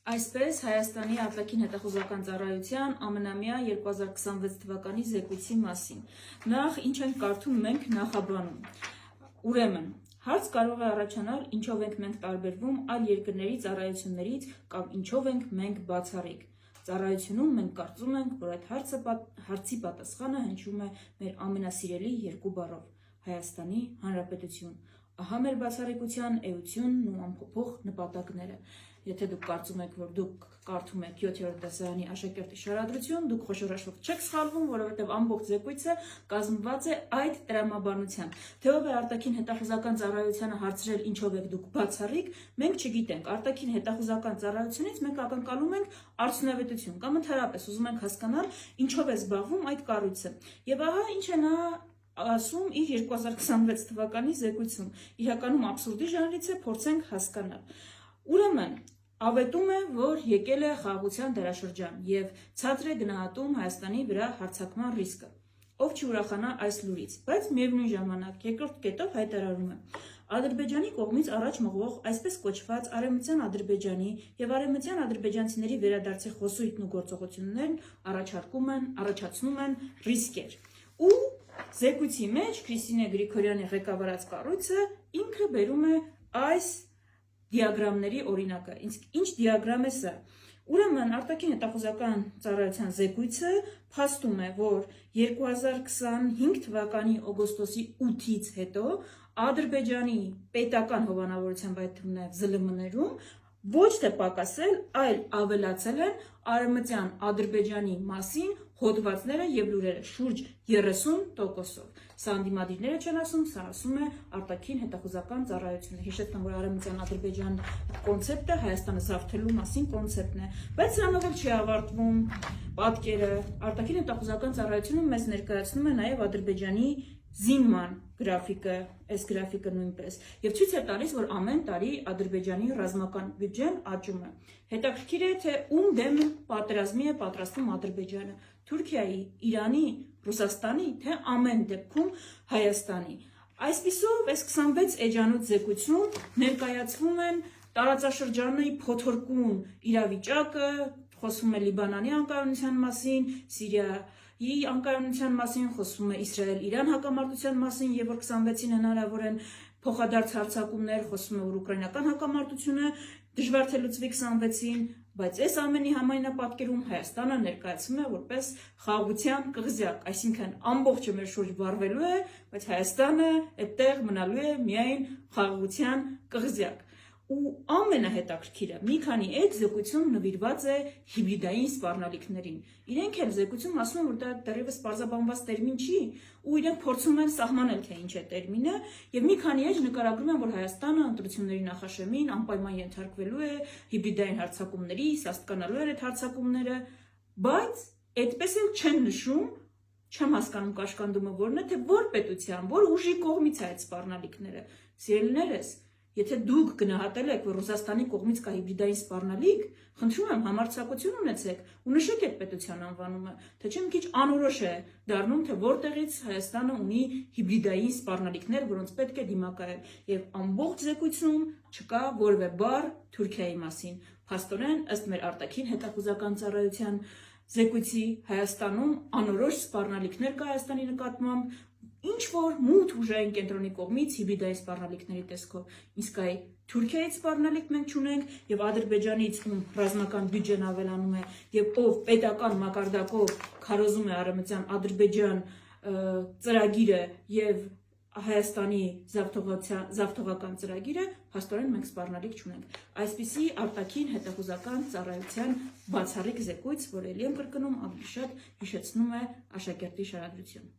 Այսպես Հայաստանի արտաքին հետախուզական ծառայության ամենամյա 2026 թվականի զեկույցի մասին։ Նախ ինչ ենք կարդում մենք նախաբանում։ Ուրեմն, հարց կարող է առաջանալ, ինչով ենք մենք տարբերվում այլ երկրների ծառայություններից կամ ինչով ենք մենք բացառիկ։ Ծառայությունում մենք կարծում ենք, որ այդ հարցի պատասխանը հնչում է մեր ամենասիրելի երկու բառով՝ Հայաստանի Հանրապետություն։ Ահա մեր բացառիկության էությունն ու անփոփոխ նպատակները։ Եթե դուք կարծում եք, որ դուք կարդում եք 7-րդ դասարանի աշակերտի շարադրություն, դուք խոշորաշվով չեք սխալվում, որովհետև ամբողջ զեկույցը կազմված է այդ տրամաբանությամբ։ Թե ով է արտաքին հետախուզական ծառայությանը հարցրել ինչով եք դուք բացառիկ, մենք չգիտենք։ Արտաքին հետախուզական ծառայությունից մենք ակնկալում ենք արդյունավետություն կամ ընդհանրապես ուզում ենք հասկանալ ինչով է զբաղվում այդ կառույցը։ Եվ ահա ինչ է նա ասում իր 2026 թվականի զեկույցում։ Իրականում աբսուրդի ժանրից է, փորձենք հասկանալ։ Ուրեմն, ավետում է, որ եկել է խաղաղության դարաշրջան և ցածր է գնահատում Հայաստանի վրա հարձակման ռիսկը։ Ով չուրախանա այս լուրից, բայց միևնույն ժամանակ երկրորդ կետով հայտարարում է. Ադրբեջանի կողմից առաջ մղվող այսպես կոչված Արևմտյան Ադրբեջանի և արևմտյան ադրբեջանցիների վերադարձի խոսույթն ու գործողություններն առաջացնում են ռիսկեր։ Ու զեկույցի մեջ Քրիստինե Գրիգորյանի ղեկավարած կառույցը ինքը բերում է այս դիագրամների օրինակը։ Ինչ դիագրամ է սա։ Ուրեմն արտաքին հետախուզական ծառայության զեկույցը փաստում է, որ 2025 թվականի օգոստոսի 8-ից հետո Ադրբեջանի պետական հովանավորությամբ, այդ թվում նաև ԶԼՄ-ներում ոչ թե պակասել, այլ ավելացել են արևմտյան Ադրբեջանի մասին հոդվածները և լուրերը շուրջ 30%-ով։ Սա ընդդիմադիրները չեն ասում, սա ասում է արտաքին հետախուզական ծառայությունը։ Հիշեցնեմ, որ արևմտյան Ադրբեջան կոնցեպտը Հայաստանը զավթելու մասին կոնցեպտն է, բայց սրանով էլ չի ավարտվում պատկերը։ Արտաքին հետախուզական ծառայությունը մեզ ներկայացնում է նաև Ադրբեջանի զինման գրաֆիկը, այս գրաֆիկը նույնպես, և ցույց է տալիս, որ ամեն տարի Ադրբեջանի ռազմական բյուջեն աճում է։ Հետաքրքիր է, թե ում դեմ պատերազմի է պատրաստվում Ադրբեջանը՝ Թուրքիայի, Իրանի, Ռուսաստանի, թե ամեն դեպքում Հայաստանի։ Այսպիսով, այս 26 էջանոց զեկույցում ներկայացվում են տարածաշրջանի փոթորկուն իրավիճակը, խոսվում է Լիբանանի անկայունության մասին, Սիրիայի անկայունության մասին, խոսվում է Իսրայել-Իրան հակամարտության մասին, և որ 26-ին հնարավոր են փոխադարձ հարձակումներ, խոսվում է, որ ուկրաինական հակամարտությունը դժվար թե լուծվի 26-ին, բայց այս ամենի համայնապատկերում Հայաստանը ներկայացվում է որպես խաղաղության կղզյակ, այսինքն ամբողջը մեր շուրջ վառվելու է, բայց Հայաստանը այդտեղ մնալու է միայն խաղաղության կղզյակ։ Ու ամենահետաքրքիրը, մի քանի էջ զեկույցում նվիրված է հիբրիդային սպառնալիքներին։ Իրենք էլ զեկույցում ասում են, որ դա դեռևս պարզաբանված տերմին չի, ու իրենք փորձում են սահմանել, թե ինչ է տերմինը, եւ մի քանի էջ նկարագրում են, որ Հայաստանը ընտրությունների նախաշեմին անպայման ենթարկվելու է հիբրիդային հարձակումների, սաստկանալու են այդ հարձակումները, բայց այդպես էլ չեն նշում, չեմ հասկանում կաշկանդումը որն է, թե որ պետության, որ ուժի կողմից է այդ սպառնալիքները։ Սիրելիներս, եթե դուք գնահատել եք, որ Ռուսաստանի կողմից կա հիբրիդային սպառնալիք, խնդրում եմ համարձակություն ունեցեք ու նշեք այդ պետության անվանումը, թե չէ մի քիչ անորոշ է դառնում, թե որտեղից Հայաստանը ունի հիբրիդային սպառնալիքներ, որոնց պետք է դիմակայել, եւ ամբողջ զեկույցում չկա որևէ բառ Թուրքիայի մասին։ Փաստորեն, ըստ մեր արտաքին հետախուզական ծառայության զեկույցի, Հայաստանում անորոշ սպառնալիքներ կա Հայաստանի նկատմամբ, ինչ որ մութ ուժային կենտրոնի կողմից հիբրիդային սպառնալիքների տեսքով, իսկ այ Թուրքիայից սպառնալիք մենք չունենք, եւ Ադրբեջանից, ում ռազմական բյուջեն ավելանում է, եւ ով պետական մակարդակով քարոզում է արևմտյան Ադրբեջան ծրագիրը եւ Հայաստանի զավթողական ծրագիրը, փաստորեն մենք սպառնալիք չունենք։ Այսպիսի արտաքին հետախուզական ծառայության բացառիկ զեկույց, որ ելի եմ կրկնում, ավելի շատ հիշեցնում է աշակերտի շարադրություն։